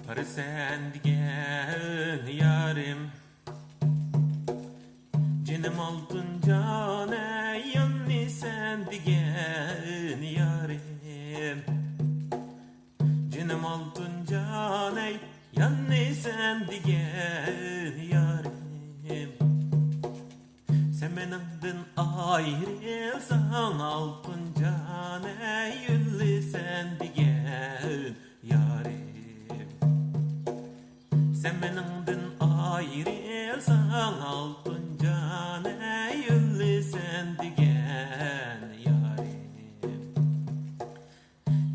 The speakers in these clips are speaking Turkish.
Para sen digen yarim, canım oldun cane, yanni sen digen yarim. Canım oldun cane, yanni sen digen yarim. Sen benimden ayrılsan altın cane, yülli sen digen yarim. Sen benimden ayrılsan altın cane, yülli sen digen yarim.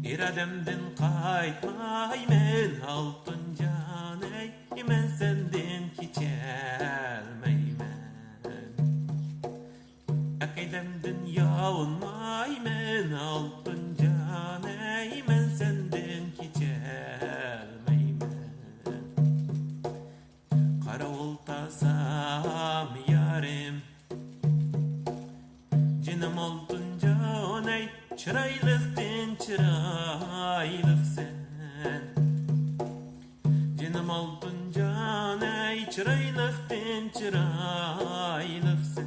İrademden kaytmaymen altın cane, men senden geçelmeymen. Akidemden yağınmaymen altın cane, men senden geçelmeymen. Kara oltasam yarim, canım oldun cane, çıraylıktan çıraylık sen. Canım oldun cane, çıraylıktan çıraylık sen.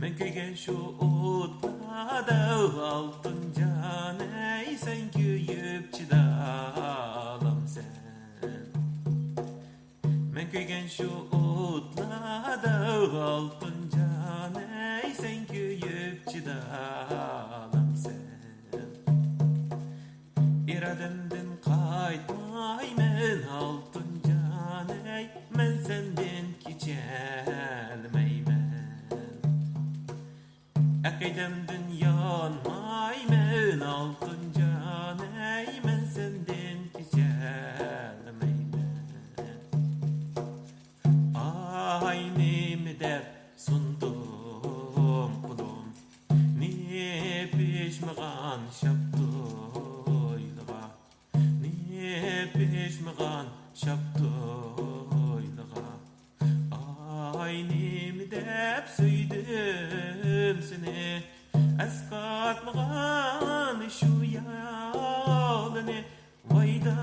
Men köygen şu otlada altın cane, sen köyüp çıdalam sen. Men köygen şu otlada altın cane, sen köyüp çıdalam sen. İrademden kaytmaymen altın cane, men senden geçelmeymen. Akidemden yanmaymen altın cane, men senden geçelmeymen. Aynı der sundum kulum, ne pişmegan şaptoyluğa, ne pişmegan şaptoyluğa. Aynı dep söyledim seni, eskatmagan şu yalını, vayda